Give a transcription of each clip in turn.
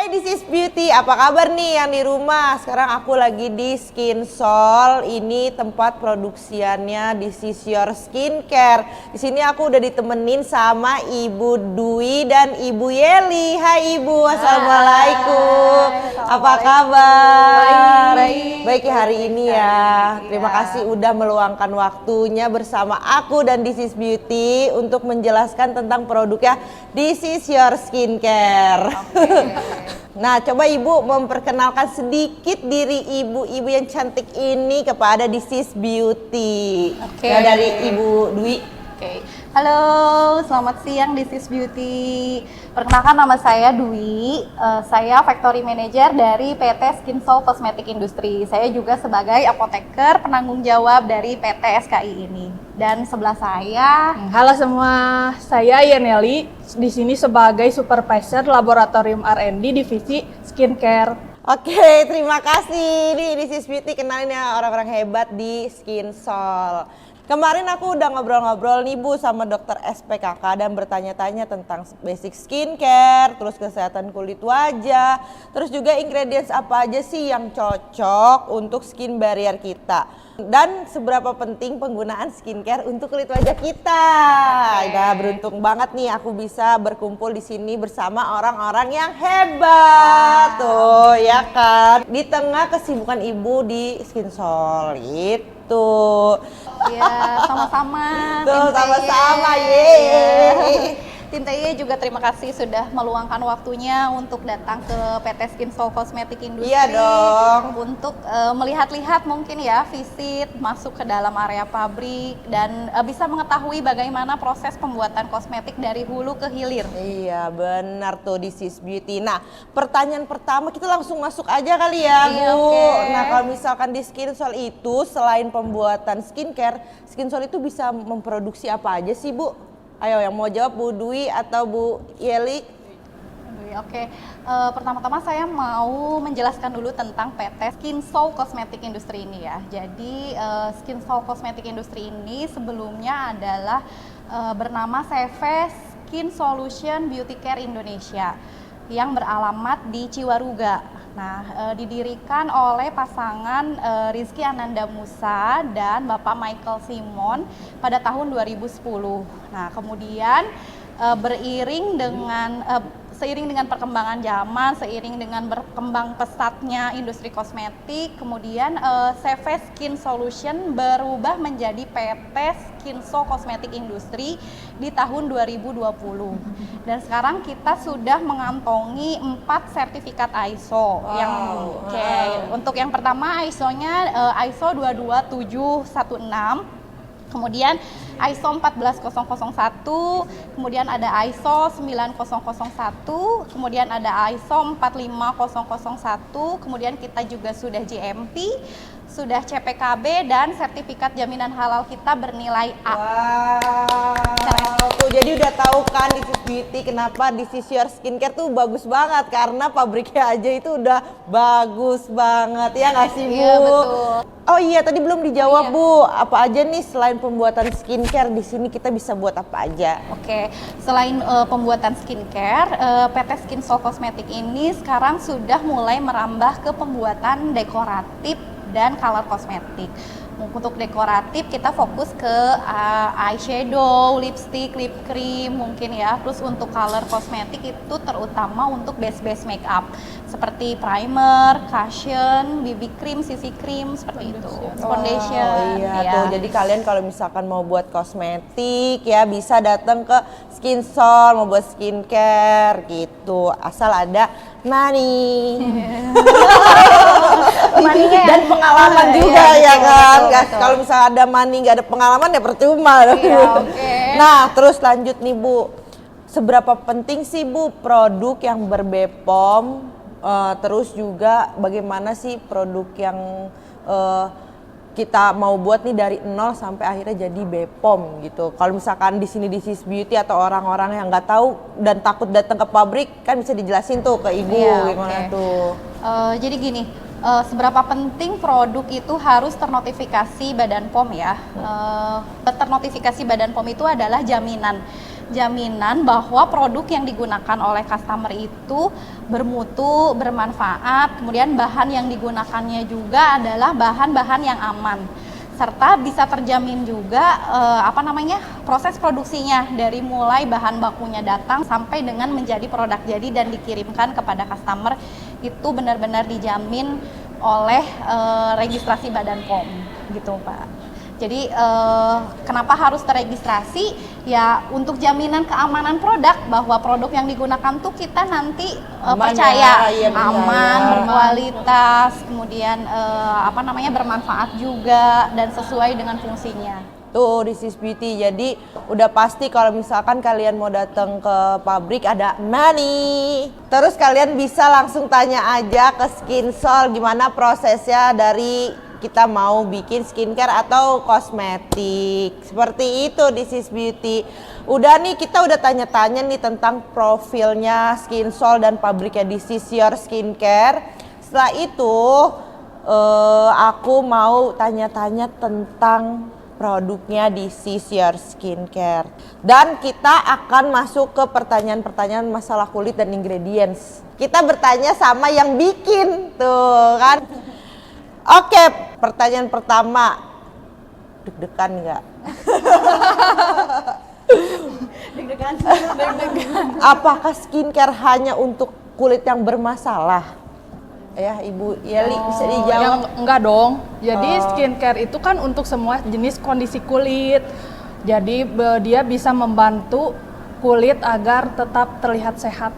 Hai This is Beauty, apa kabar nih yang di rumah? Sekarang aku lagi di Skinsol. Ini tempat produksiannya This is Your Skincare. Di sini aku udah ditemenin sama Ibu Dwi dan Ibu Yeli. Hai Ibu, assalamualaikum. Apa kabar? Baik ya hari ini ya. Terima kasih udah meluangkan waktunya bersama aku dan This is Beauty untuk menjelaskan tentang produknya This is Your Skincare. Nah, coba Ibu memperkenalkan sedikit diri ibu-ibu yang cantik ini kepada This is Beauty. Nah, dari Ibu Dwi. Halo, selamat siang This is Beauty. Perkenalkan nama saya Dwi. Saya Factory Manager dari PT Skinsol Cosmetic Industry. Saya juga sebagai apoteker penanggung jawab dari PT SKI ini. Dan sebelah saya, halo semua, saya Yeneli. Di sini sebagai Supervisor Laboratorium R&D Divisi Skincare. Oke, terima kasih. Nih, This is Beauty, kenalin ya orang-orang hebat di Skinsol. Kemarin aku udah ngobrol-ngobrol nih Bu sama dokter SPKK dan bertanya-tanya tentang basic skincare, terus kesehatan kulit wajah, terus juga ingredients apa aja sih yang cocok untuk skin barrier kita. Dan seberapa penting penggunaan skincare untuk kulit wajah kita. Nah, beruntung banget nih aku bisa berkumpul di sini bersama orang-orang yang hebat. Tuh, ya kan? Di tengah kesibukan Ibu di Skinsol itu. ya sama-sama. Tuh, sama-sama, yeay. Tim TIE juga terima kasih sudah meluangkan waktunya untuk datang ke PT Skinsol Cosmetic Industry. Iya dong. Untuk melihat-lihat mungkin ya, visit, masuk ke dalam area pabrik dan bisa mengetahui bagaimana proses pembuatan kosmetik dari hulu ke hilir. Iya benar tuh This is Beauty. Nah, pertanyaan pertama kita langsung masuk aja kali ya Bu. Iya, okay. Nah, kalau misalkan di Skinsol itu selain pembuatan skincare, Skinsol itu bisa memproduksi apa aja sih Bu? Ayo yang mau jawab Bu Dwi atau Bu Yeli? Oke, pertama-tama saya mau menjelaskan dulu tentang PT Skinsol Cosmetic Industry ini ya. Jadi Skinsol Cosmetic Industry ini sebelumnya adalah bernama CV Skin Solution Beauty Care Indonesia yang beralamat di Ciwaruga. Nah, didirikan oleh pasangan Rizky Ananda Musa dan Bapak Michael Simon pada tahun 2010. Nah, kemudian seiring dengan perkembangan zaman, seiring dengan berkembang pesatnya industri kosmetik, kemudian CV Skin Solution berubah menjadi PT Skinsol Cosmetic Industry di tahun 2020. Dan sekarang kita sudah mengantongi 4 sertifikat ISO. Untuk yang pertama ISO-nya ISO 22716. Kemudian ISO 14001, kemudian ada ISO 9001, kemudian ada ISO 45001, kemudian kita juga sudah GMP, sudah CPKB dan sertifikat jaminan halal kita bernilai A. Wow, tuh jadi udah tahu kan This is Beauty kenapa This is Your Skincare tuh bagus banget karena pabriknya aja itu udah bagus banget ya nggak sih Bu? Iya betul. Oh iya tadi belum dijawab Bu, apa aja nih selain pembuatan skincare di sini kita bisa buat apa aja? Oke, selain pembuatan skincare, PT Skinsol Cosmetic ini sekarang sudah mulai merambah ke pembuatan dekoratif dan color kosmetik. Untuk dekoratif kita fokus ke eyeshadow, lipstick, lip cream mungkin ya. Terus untuk color kosmetik itu terutama untuk base makeup seperti primer, cushion, BB cream, CC cream seperti itu. Foundation. Iya tuh. Jadi kalian kalau misalkan mau buat kosmetik ya bisa datang ke Skinsol mau buat skincare gitu. Asal ada money. Dan pengalaman juga ya kan. Kalau misalnya ada money nggak ada pengalaman ya percuma. Iya, Nah terus lanjut nih Bu, seberapa penting sih Bu produk yang ber-BPOM, terus juga bagaimana sih produk yang kita mau buat nih dari nol sampai akhirnya jadi BPOM gitu. Kalau misalkan di sini This is Beauty atau orang-orang yang nggak tahu dan takut datang ke pabrik kan bisa dijelasin tuh ke Ibu gimana tuh. Jadi gini, seberapa penting produk itu harus ternotifikasi Badan POM ya. Ternotifikasi Badan POM itu adalah jaminan jaminan bahwa produk yang digunakan oleh customer itu bermutu, bermanfaat, kemudian bahan yang digunakannya juga adalah bahan-bahan yang aman, serta bisa terjamin juga proses produksinya dari mulai bahan bakunya datang sampai dengan menjadi produk jadi dan dikirimkan kepada customer itu benar-benar dijamin oleh registrasi Badan POM gitu Pak. Jadi kenapa harus terregistrasi? Ya untuk jaminan keamanan produk, bahwa produk yang digunakan tuh kita nanti percaya aman, berkualitas, kemudian bermanfaat juga dan sesuai dengan fungsinya. Tuh, This is Beauty. Jadi udah pasti kalau misalkan kalian mau datang ke pabrik ada money. Terus kalian bisa langsung tanya aja ke Skinsol gimana prosesnya dari kita mau bikin skincare atau kosmetik. Seperti itu This is Beauty. Udah nih, kita udah tanya-tanya nih tentang profilnya Skinsol dan pabriknya This is Your Skincare. Setelah itu aku mau tanya-tanya tentang produknya This is Your Skincare. Dan kita akan masuk ke pertanyaan-pertanyaan masalah kulit dan ingredients. Kita bertanya sama yang bikin, tuh kan. Oke, pertanyaan pertama. Deg-degan nggak? Deg-degan. Apakah skincare hanya untuk kulit yang bermasalah? Ya, Ibu Yeli bisa dijawab. Enggak dong. Jadi skincare itu kan untuk semua jenis kondisi kulit. Jadi dia bisa membantu kulit agar tetap terlihat sehat.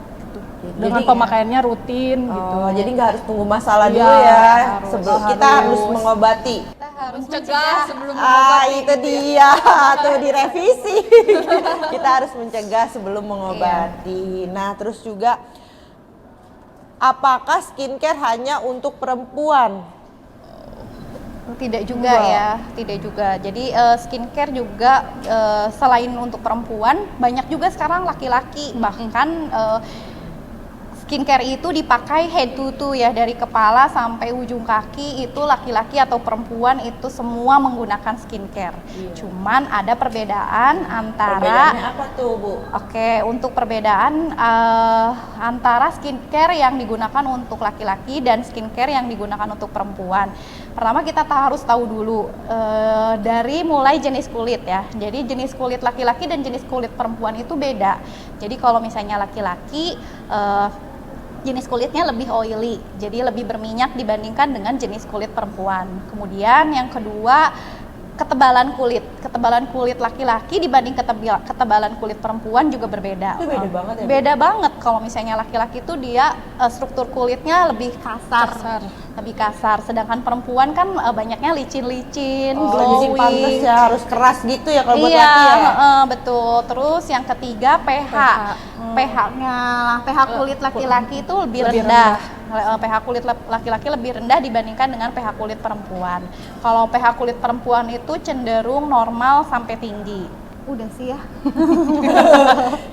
Dengan pemakaiannya rutin gitu. Jadi nggak harus tunggu masalah dulu Iya, ya. harus. Kita harus mengobati. Kita harus Mencegah sebelum Itu dia tuh direvisi. Kita harus mencegah sebelum mengobati. Nah, terus juga apakah skincare hanya untuk perempuan? Tidak juga ya, tidak juga. Jadi skincare juga selain untuk perempuan, banyak juga sekarang laki-laki. Bahkan skincare itu dipakai head to toe ya, dari kepala sampai ujung kaki itu laki-laki atau perempuan itu semua menggunakan skincare. Cuman ada perbedaan antara. Perbedaannya apa tuh, Bu? Oke, untuk perbedaan antara skincare yang digunakan untuk laki-laki dan skincare yang digunakan untuk perempuan. Pertama kita harus tahu dulu dari mulai jenis kulit ya. Jadi jenis kulit laki-laki dan jenis kulit perempuan itu beda. Jadi kalau misalnya laki-laki jenis kulitnya lebih oily, jadi lebih berminyak dibandingkan dengan jenis kulit perempuan. Kemudian yang kedua, ketebalan kulit. Ketebalan kulit laki-laki dibanding ketebalan kulit perempuan juga berbeda. Itu beda banget ya? Beda banget. Kalau misalnya laki-laki itu dia struktur kulitnya lebih kasar. Lebih kasar. Sedangkan perempuan kan banyaknya licin-licin, Jadi glowing. pantas ya harus keras gitu ya kalau buat Iya, laki ya? betul. Terus yang ketiga pH. pH kulit laki-laki itu lebih rendah. pH kulit laki-laki lebih rendah dibandingkan dengan pH kulit perempuan. Kalau pH kulit perempuan itu cenderung normal sampai tinggi. Udah sih ya.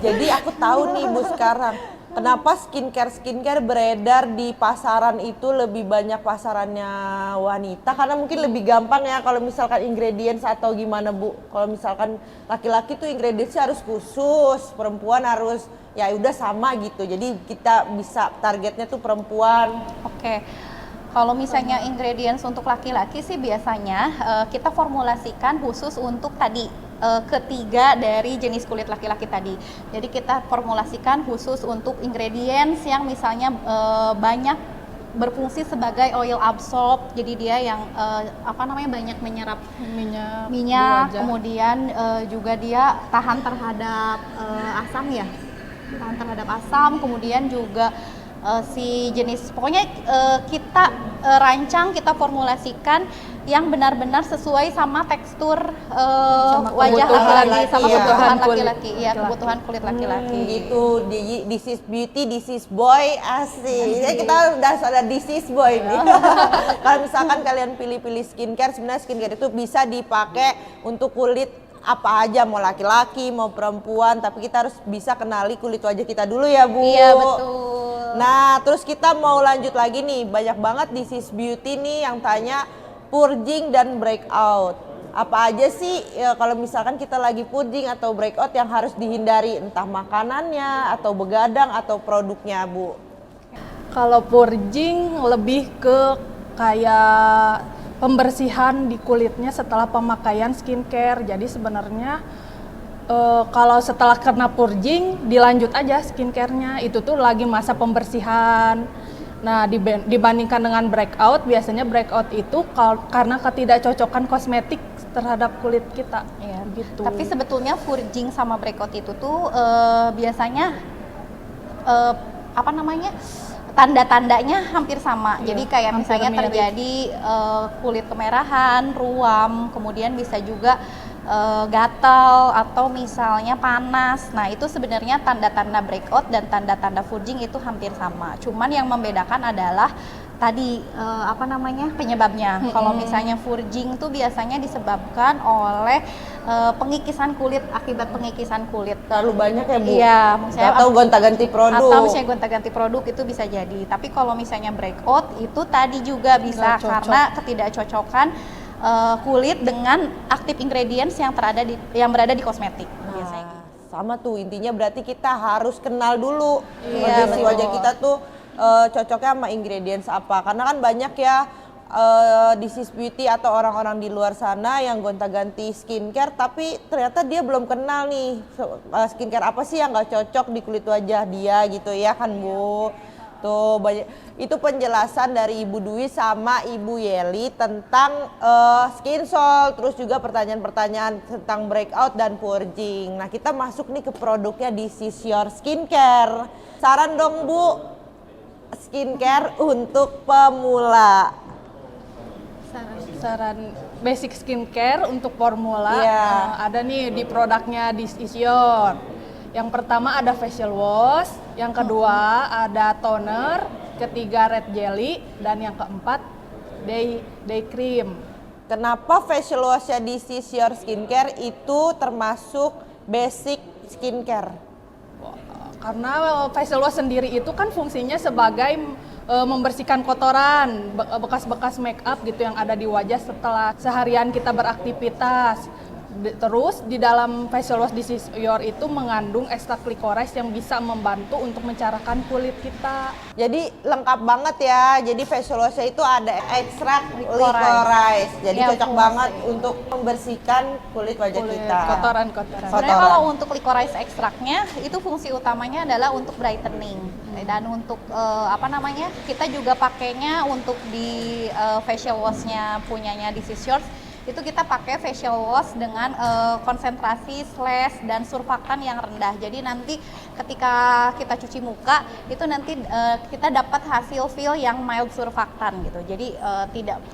Jadi aku tahu nih Bu sekarang, kenapa skincare beredar di pasaran itu lebih banyak pasarannya wanita, karena mungkin lebih gampang ya kalau misalkan ingredients atau gimana Bu. Kalau misalkan laki-laki tuh ingredientsnya harus khusus, perempuan harus ya udah sama gitu. Jadi kita bisa targetnya tuh perempuan. Oke. Kalau misalnya ingredients untuk laki-laki sih biasanya kita formulasikan khusus untuk tadi ketiga dari jenis kulit laki-laki tadi. Jadi kita formulasikan khusus untuk ingredients yang misalnya banyak berfungsi sebagai oil absorb. Jadi dia yang banyak menyerap minyak, kemudian juga dia tahan terhadap asam ya. Tahan terhadap asam, kemudian juga si jenis, pokoknya kita rancang, kita formulasikan yang benar-benar sesuai sama tekstur wajah laki-laki, sama kebutuhan laki-laki, ya kebutuhan kulit laki-laki. Gitu, this is beauty, this is boy, asik. Jadi kita udah ada this is boy nih. Kalau misalkan kalian pilih-pilih skincare, sebenarnya skincare itu bisa dipakai untuk kulit apa aja, mau laki-laki mau perempuan, tapi kita harus bisa kenali kulit wajah kita dulu ya Bu. Iya betul. Nah terus kita mau lanjut lagi nih, banyak banget This is Beauty nih yang tanya purging dan breakout. apa aja sih ya, kalau misalkan kita lagi puding atau breakout yang harus dihindari, entah makanannya atau begadang atau produknya, Bu? Kalau purging lebih ke kayak pembersihan di kulitnya setelah pemakaian skincare. Jadi sebenarnya kalau setelah kena purging dilanjut aja skincare-nya, itu tuh lagi masa pembersihan. Nah, dibandingkan dengan breakout, biasanya breakout itu karena ketidakcocokan kosmetik terhadap kulit kita. Iya. Gitu. Tapi sebetulnya purging sama breakout itu tuh biasanya apa namanya, tanda-tandanya hampir sama. Iya, Jadi kayak hampir misalnya mirip. terjadi kulit kemerahan, ruam, kemudian bisa juga gatal atau misalnya panas. Nah, itu sebenarnya tanda-tanda breakout dan tanda-tanda purging itu hampir sama. Cuman yang membedakan adalah tadi apa namanya, penyebabnya. Kalau misalnya purging itu biasanya disebabkan oleh pengikisan kulit, akibat pengikisan kulit. Terlalu banyak ya, Bu? Iya, misalnya atau gonta-ganti produk. atau misalnya gonta-ganti produk itu bisa jadi. Tapi kalau misalnya breakout itu tadi juga bisa Nggak cocok. karena ketidakcocokan kulit dengan active ingredients yang berada di kosmetik. Biasanya gitu. Sama tuh, intinya berarti kita harus kenal dulu Iya, kondisi betul. wajah kita tuh cocoknya sama ingredients apa. Karena kan banyak ya disease beauty atau orang-orang di luar sana yang gonta-ganti skincare tapi ternyata dia belum kenal nih skincare apa sih yang nggak cocok di kulit wajah dia gitu ya kan, Bu. Tuh banyak, itu penjelasan dari Ibu Dwi sama Ibu Yeli tentang skin sol, terus juga pertanyaan-pertanyaan tentang breakout dan purging. Nah, kita masuk nih ke produknya di Sisior Skincare. Saran dong, Bu, skincare untuk pemula. Saran basic skincare untuk formula. Iya. Ada nih di produknya This Is Your. Yang pertama ada facial wash, yang kedua ada toner, ketiga red jelly, dan yang keempat day cream. Kenapa facial wash-nya di Sisior Skincare itu termasuk basic skincare? Karena facial wash sendiri itu kan fungsinya sebagai membersihkan kotoran, bekas-bekas make up gitu yang ada di wajah setelah seharian kita beraktivitas. Terus di dalam facial wash This Is Your itu mengandung ekstrak licorice yang bisa membantu untuk mencerahkan kulit kita. Jadi lengkap banget ya. Jadi facial wash itu ada ekstrak licorice. Jadi Ya, cocok fungsi. banget untuk membersihkan kulit wajah kita. Kotoran-kotoran. Sebenarnya Kotoran. kalau untuk licorice ekstraknya itu fungsi utamanya adalah untuk brightening dan untuk apa namanya, kita juga pakainya untuk di facial washnya punyanya This Is Yours. Itu kita pakai facial wash dengan konsentrasi slash dan surfaktan yang rendah. Jadi nanti ketika kita cuci muka itu nanti kita dapat hasil feel yang mild surfaktan gitu. Jadi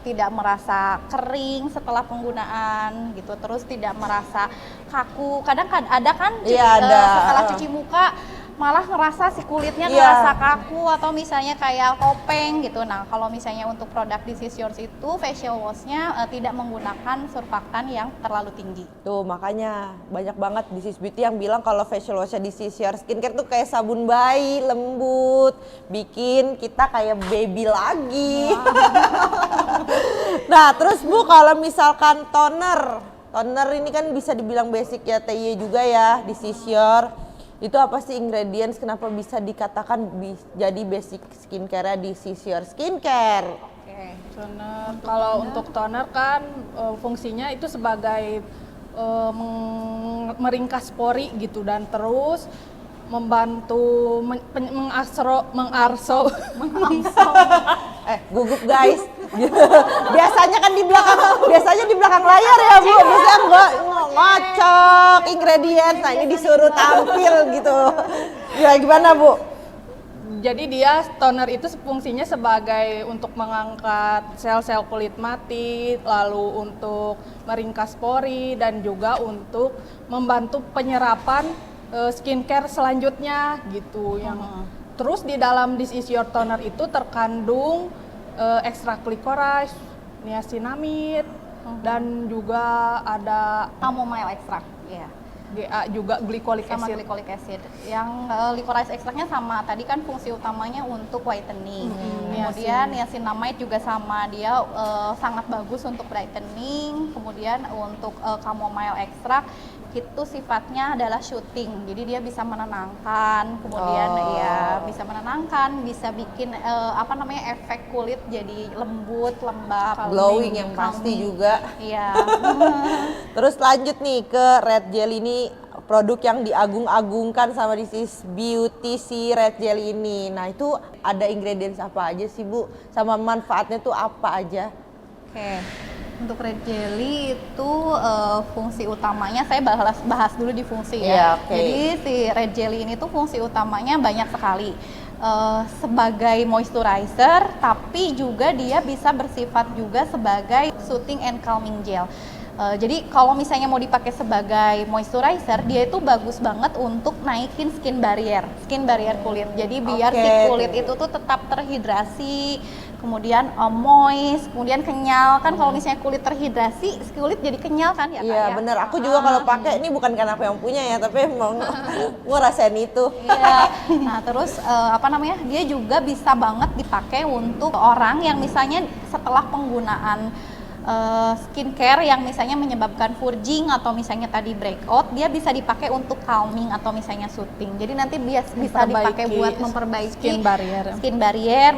tidak merasa kering setelah penggunaan gitu. Terus tidak merasa kaku. Kadang ada kan Iya, ada. setelah cuci muka malah ngerasa si kulitnya Iya. ngerasa kaku atau misalnya kayak topeng gitu. Nah, kalau misalnya untuk produk This Is Yours itu facial wash-nya tidak menggunakan surfaktan yang terlalu tinggi. Tuh makanya banyak banget This Is Beauty yang bilang kalau facial wash-nya di Sisior Skincare tuh kayak sabun bayi, lembut, bikin kita kayak baby lagi. Nah, terus Bu, kalau misalkan toner ini kan bisa dibilang basic ya, TY juga ya di Sisior. Itu apa sih ingredients, kenapa bisa dikatakan jadi basic skincare di Sisior Skincare? Oke. Toner. Kalau untuk toner kan fungsinya itu sebagai meringkas pori gitu dan terus membantu mengarso Gugup guys. Biasanya kan di belakang layar ya, Bu. Biasanya ngocok ingredients. Nah, ini disuruh tampil gitu. Ya gimana, Bu? Jadi dia toner itu fungsinya sebagai untuk mengangkat sel-sel kulit mati, lalu untuk meringkas pori dan juga untuk membantu penyerapan skincare selanjutnya gitu. Yang terus di dalam This Is Your toner itu terkandung ekstrak licorice, niacinamide dan juga ada Chamomile extract, ya. GA juga glycolic sama acid. glycolic acid. Yang licorice extractnya sama, tadi kan fungsi utamanya untuk whitening. Kemudian niacinamide juga sama, dia sangat bagus untuk brightening. Kemudian untuk chamomile extract itu sifatnya adalah shooting, jadi dia bisa menenangkan, kemudian ya bisa menenangkan, bisa bikin efek kulit jadi lembut, lembab, Glowing yang pasti juga. Iya. Terus lanjut nih ke red gel ini, produk yang diagung-agungkan sama This Is Beauty si red gel ini. Nah itu ada ingredients apa aja sih Bu? Sama manfaatnya tuh apa aja? Oke. Untuk red jelly itu fungsi utamanya saya bahas dulu di fungsi ya. Iya, oke. Jadi si red jelly ini tuh fungsi utamanya banyak sekali. Sebagai moisturizer, tapi juga dia bisa bersifat juga sebagai soothing and calming gel. Jadi kalau misalnya mau dipakai sebagai moisturizer, dia itu bagus banget untuk naikin skin barrier kulit. Jadi biar si kulit itu tuh tetap terhidrasi, kemudian moist, kemudian kenyal. Kan kalau misalnya kulit terhidrasi, kulit jadi kenyal kan ya Kak? Iya bener, aku juga kalau pakai ini bukan karena aku yang punya ya, tapi emang gue rasain itu. Iya. Nah terus dia juga bisa banget dipakai untuk orang yang misalnya setelah penggunaan skincare yang misalnya menyebabkan purging atau misalnya tadi breakout, dia bisa dipakai untuk calming atau misalnya soothing. Jadi nanti bisa dipakai buat memperbaiki skin barrier,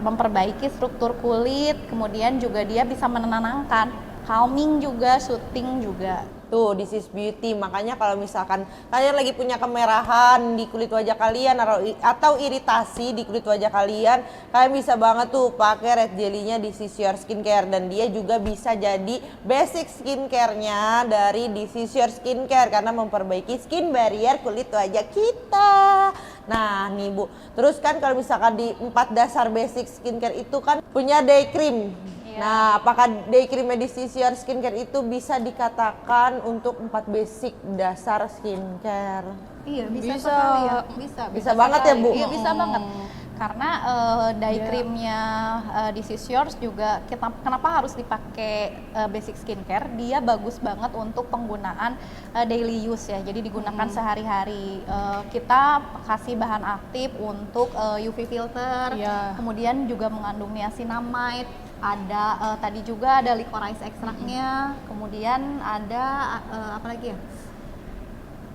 memperbaiki struktur kulit, kemudian juga dia bisa menenangkan, calming juga, soothing juga. Tuh, This Is Beauty. Makanya kalau misalkan kalian lagi punya kemerahan di kulit wajah kalian atau iritasi di kulit wajah kalian bisa banget tuh pakai red jelly-nya This Is Your Skincare, dan dia juga bisa jadi basic skincare-nya dari This Is Your Skincare karena memperbaiki skin barrier kulit wajah kita. Nah, nih Bu. Terus kan kalau misalkan di 4 dasar basic skincare itu kan punya day cream. Nah, apakah day cream This Is Your Skincare itu bisa dikatakan untuk 4 basic dasar skincare? Iya, bisa sekali ya. Bisa banget ya, Bu? Iya, bisa banget. Karena day creamnya This Is Yours juga kenapa harus dipakai basic skincare? Dia bagus banget untuk penggunaan daily use ya. Jadi digunakan sehari-hari. Kita kasih bahan aktif untuk UV filter, kemudian juga mengandung niacinamide. Ada tadi juga ada licorice extractnya, kemudian ada apa lagi ya?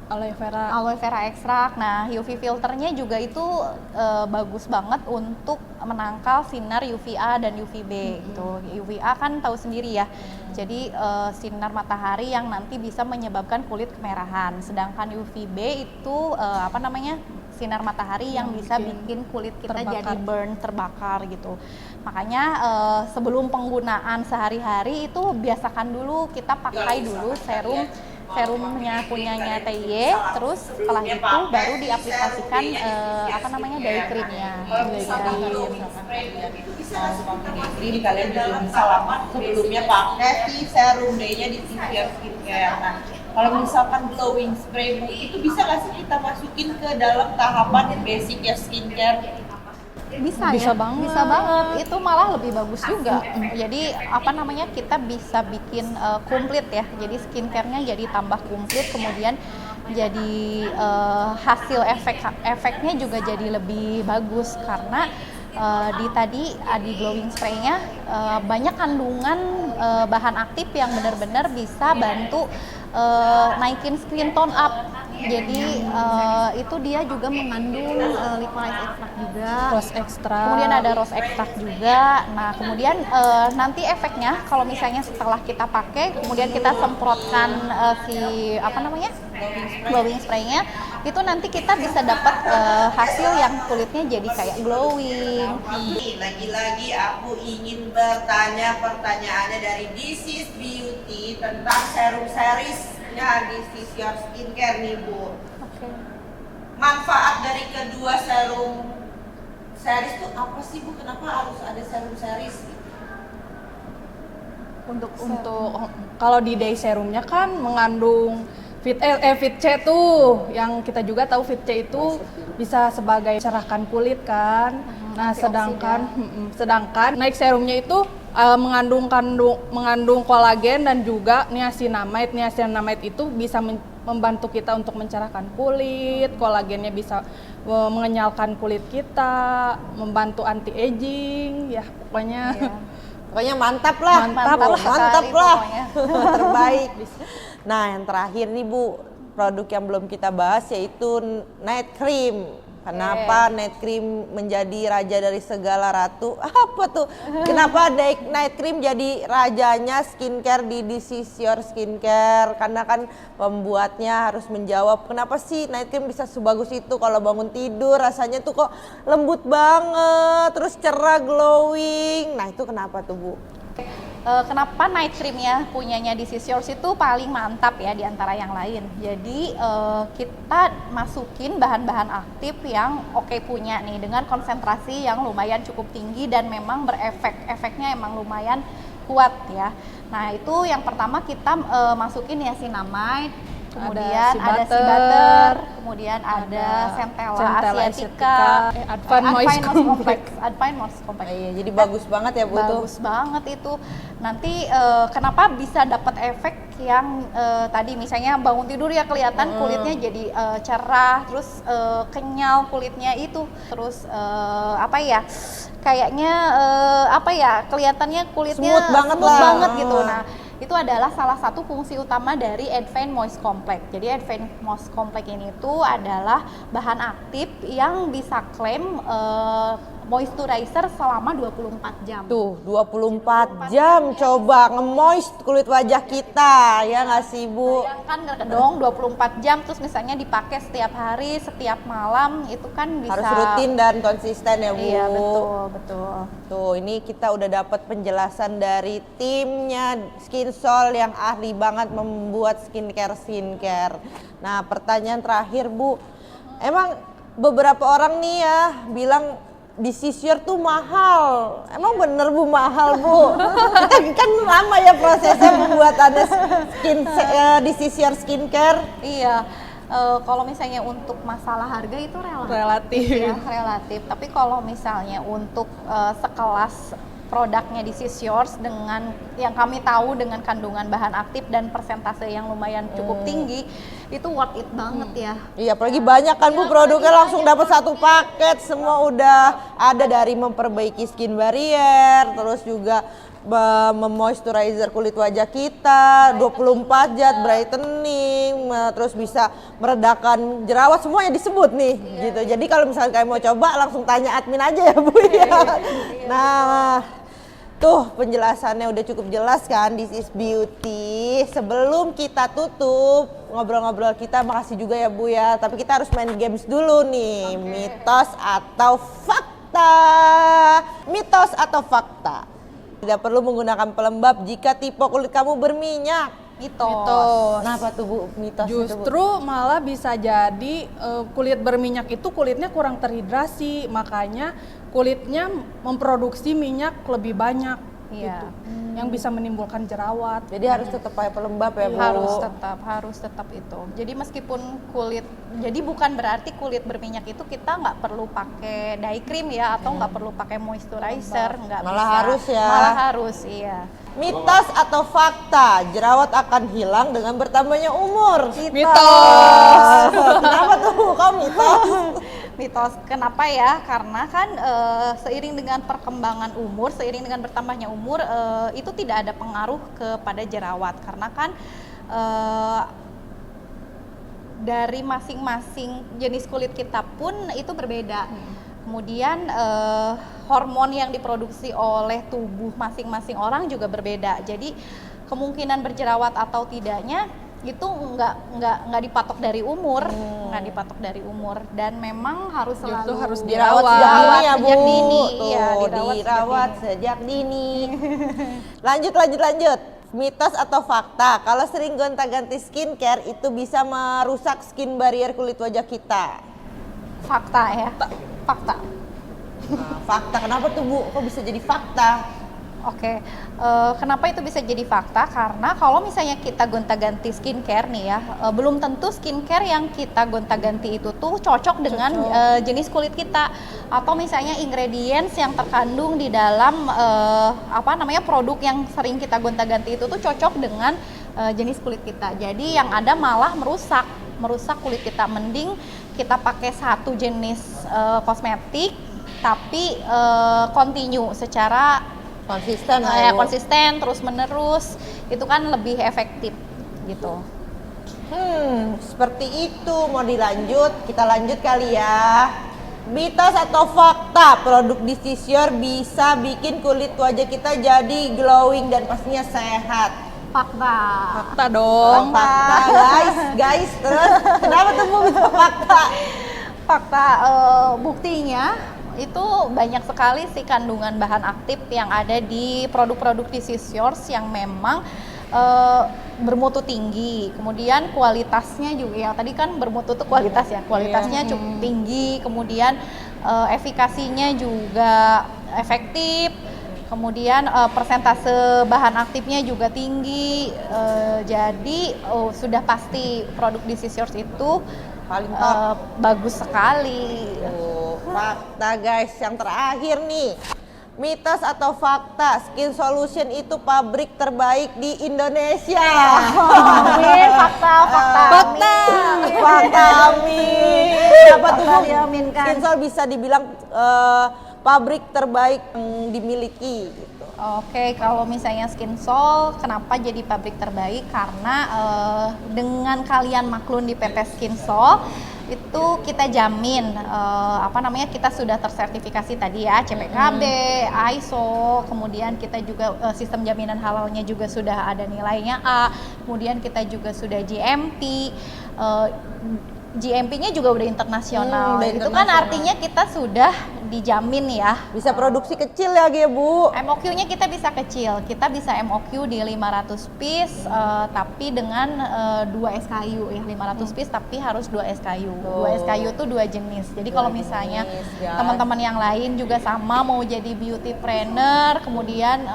Aloe vera extract. Nah, UV filternya juga itu bagus banget untuk menangkal sinar UVA dan UVB gitu. UVA kan tahu sendiri ya. Jadi sinar matahari yang nanti bisa menyebabkan kulit kemerahan. Sedangkan UVB itu sinar matahari yang bisa bikin kulit kita jadi burn, terbakar gitu. Makanya sebelum penggunaan sehari-hari itu biasakan dulu, kita pakai dulu serumnya punyanya TY, terus setelah itu baru diaplikasikan day creamnya. Itu bisa langsung pakai day cream, kalian juga bisa lama sebelumnya pakai si serum day-nya di This Is Your Skincare. Nah, kalau misalkan glowing spray Bu, itu bisa nggak sih kita masukin ke dalam tahapan basic ya skincare? Bisa banget, itu malah lebih bagus juga. Jadi kita bisa bikin komplit ya, jadi skincare-nya jadi tambah komplit, kemudian jadi hasil efeknya juga jadi lebih bagus karena di glowing spray-nya banyak kandungan bahan aktif yang benar-benar bisa bantu naikin skin tone up. Jadi itu dia juga mengandung licorice extract juga, rose extract. Kemudian ada rose extract juga. Nah, kemudian nanti efeknya kalau misalnya setelah kita pakai, kemudian kita semprotkan glowing spray-nya, itu nanti kita bisa dapat hasil yang kulitnya jadi kayak glowing. Lagi-lagi aku ingin bertanya pertanyaannya dari This Is Beauty tentang serum seriesnya This Is Your Skincare nih Bu. Oke. Manfaat dari kedua serum series itu apa sih Bu? Kenapa harus ada serum series? Untuk kalau di day serumnya kan mengandung Fit C tuh, yang kita juga tahu Fit C itu bisa sebagai cerahkan kulit kan. Nah, sedangkan night serumnya itu mengandung kolagen dan juga niacinamide. Niacinamide itu bisa membantu kita untuk mencerahkan kulit, kolagennya bisa mengenyalkan kulit kita, membantu anti aging, ya pokoknya. Iya. Pokoknya mantap lah. Mantap sekali lah. pokoknya. Terbaik. Nah, yang terakhir nih Bu, produk yang belum kita bahas yaitu night cream. Kenapa night cream menjadi raja dari segala ratu? Apa tuh? Kenapa night cream jadi rajanya skincare di This Is Your Skincare? Karena kan pembuatnya harus menjawab kenapa sih night cream bisa sebagus itu, kalau bangun tidur rasanya tuh kok lembut banget, terus cerah glowing. Nah, itu kenapa tuh Bu? Kenapa night creamnya punyanya This Is Yours itu paling mantap ya di antara yang lain. Jadi kita masukin bahan-bahan aktif yang punya nih dengan konsentrasi yang lumayan cukup tinggi dan memang efeknya emang lumayan kuat ya. Nah, itu yang pertama kita masukin niacinamide, kemudian ada sea butter, kemudian ada centella asiatica, Advanced Moist Complex. Iya, jadi bagus banget ya Bu tuh. Bagus banget itu. Nanti kenapa bisa dapat efek yang tadi misalnya bangun tidur ya kelihatan kulitnya jadi cerah, terus kenyal kulitnya itu, terus kayaknya kelihatannya kulitnya Smooth banget gitu. Nah, itu adalah salah satu fungsi utama dari Advanced Moist Complex. Jadi Advanced Moist Complex ini tuh adalah bahan aktif yang bisa klaim moisturizer selama 24 jam. Tuh, 24 jam coba nge-moist kulit wajah kita, ya nggak sih Bu? Bayangkan dong 24 jam terus misalnya dipakai setiap hari, setiap malam, itu kan bisa Harus rutin dan konsisten ya Bu. Iya, betul. Tuh, ini kita udah dapat penjelasan dari timnya Skinsol yang ahli banget membuat skincare. Nah, pertanyaan terakhir Bu, emang beberapa orang nih ya bilang This Is Your tuh mahal. Emang bener Bu mahal Bu? Kita kan lama ya prosesnya pembuatan This Is Your Skincare. Iya. Kalau misalnya untuk masalah harga itu Relatif. Ya, relatif. Tapi kalau misalnya untuk sekelas produknya This Is Yours dengan yang kami tahu dengan kandungan bahan aktif dan persentase yang lumayan cukup tinggi, itu worth it banget ya. Iya, apalagi banyak kan Bu produknya langsung dapat satu paket, semua udah ada dari memperbaiki skin barrier, terus juga memoisturizer kulit wajah kita, 24 jam brightening, terus bisa meredakan jerawat, semuanya disebut nih gitu. Jadi kalau misalnya kalian mau coba langsung tanya admin aja ya Bu ya. Nah, tuh penjelasannya udah cukup jelas kan, This Is Beauty. Sebelum kita tutup ngobrol-ngobrol kita, makasih juga ya Bu ya. Tapi kita harus main games dulu nih. Mitos atau fakta? Mitos atau fakta? Tidak perlu menggunakan pelembab jika tipe kulit kamu berminyak. Mitos. Kenapa tuh Bu mitos itu, Bu? Justru malah bisa jadi kulit berminyak itu kulitnya kurang terhidrasi, makanya kulitnya memproduksi minyak lebih banyak. Iya. Gitu. Yang bisa menimbulkan jerawat. Jadi harus tetap pakai pelembab ya Bu? Harus tetap itu. Jadi meskipun jadi bukan berarti kulit berminyak itu kita nggak perlu pakai dye cream ya, atau nggak perlu pakai moisturizer, nggak Malah bisa. harus ya? Malah harus, iya. Mitos atau fakta? Jerawat akan hilang dengan bertambahnya umur. Mitos. Kenapa tuh? Kok mitos? Mitos. Kenapa ya? Karena kan seiring dengan perkembangan umur, seiring dengan bertambahnya umur, itu tidak ada pengaruh kepada jerawat. Karena kan dari masing-masing jenis kulit kita pun itu berbeda. Kemudian hormon yang diproduksi oleh tubuh masing-masing orang juga berbeda. Jadi kemungkinan berjerawat atau tidaknya itu nggak dipatok dari umur, dan memang harus selalu harus dirawat dirawat. sejak dini ya Bu. Sejak dini. Tuh, Iya, dirawat sejak dini. Lanjut. Mitos atau fakta? Kalau sering gonta-ganti skincare itu bisa merusak skin barrier kulit wajah kita. Fakta ya. Fakta. Fakta, kenapa tuh Bu? Kok bisa jadi fakta? Oke, kenapa itu bisa jadi fakta? Karena kalau misalnya kita gonta-ganti skincare nih ya, belum tentu skincare yang kita gonta-ganti itu tuh cocok dengan jenis kulit kita, atau misalnya ingredients yang terkandung di dalam produk yang sering kita gonta-ganti itu tuh cocok dengan jenis kulit kita. Jadi yang ada malah merusak kulit kita. Mending kita pakai satu jenis kosmetik tapi continue secara Konsisten konsisten terus menerus, itu kan lebih efektif gitu. Seperti itu. Mau dilanjut? Kita lanjut kali ya. Mitos atau fakta produk Disisyor bisa bikin kulit wajah kita jadi glowing dan pastinya sehat? Fakta. Fakta dong. Fakta guys. Terus kenapa tuh Bu bisa fakta? Fakta, buktinya itu banyak sekali sih kandungan bahan aktif yang ada di produk-produk Disisyor yang memang bermutu tinggi, kemudian kualitasnya juga, ya tadi kan bermutu itu kualitas ya, kualitasnya cukup tinggi, kemudian efikasinya juga efektif, kemudian persentase bahan aktifnya juga tinggi, jadi sudah pasti produk Disisyor itu Paling top. bagus sekali. Fakta guys, yang terakhir nih. Mitos atau fakta, Skin Solution itu pabrik terbaik di Indonesia? Amin, fakta. Fakta, amin. Apa tuh Bu? diaminkan. Skin Sol bisa dibilang pabrik terbaik yang dimiliki gitu. Oke, kalau misalnya Skinsol, kenapa jadi pabrik terbaik? Karena dengan kalian maklun di PT Skinsol, itu kita jamin kita sudah tersertifikasi tadi ya, CPKB, ISO, kemudian kita juga sistem jaminan halalnya juga sudah ada nilainya A, kemudian kita juga sudah GMP. GMP-nya juga udah internasional. Udah Itu kan internasional. artinya kita sudah dijamin ya. Bisa produksi kecil lagi ya Bu? MOQ-nya kita bisa kecil, kita bisa MOQ di 500 piece, tapi dengan 2 SKU ya, 500 piece tapi harus 2 SKU. 2 SKU itu 2 jenis. Jadi kalau misalnya ya. teman-teman yang lain juga sama mau jadi beauty planner, kemudian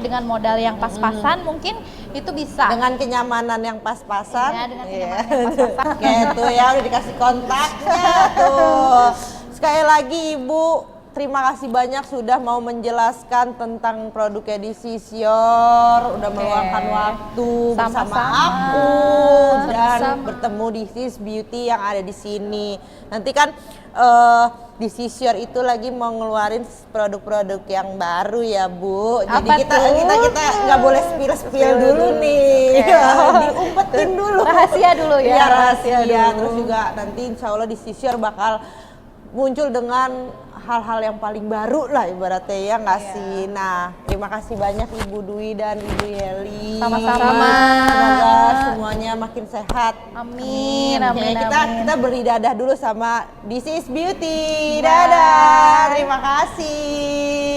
dengan modal yang pas-pasan mungkin itu bisa. Dengan kenyamanan yang pas-pasan. Iya, dengan kenyamanan yang pas-pasan. Gitu ya, udah dikasih kontaknya tuh. Sekali lagi Ibu, terima kasih banyak sudah mau menjelaskan tentang produknya Disisyor, udah meluangkan waktu bersama Sama-sama. aku dan Sama-sama. bertemu di Sis Beauty yang ada di sini. Nanti kan Disisyor itu lagi mau ngeluarin produk-produk yang baru ya Bu. Jadi Apa kita tuh? nggak boleh spill dulu nih. Diumpetin dulu. Rahasia dulu ya. Iya, rahasia dulu. Terus juga nanti insya Allah Disisyor bakal muncul dengan hal-hal yang paling baru lah ibaratnya ya nggak sih. Nah, terima kasih banyak Ibu Dwi dan Ibu Yeli. Sama-sama. Semoga semuanya makin sehat. Amin, Oke, amin, kita beri dadah dulu sama This is Beauty. Dadah. Dadah. Terima kasih.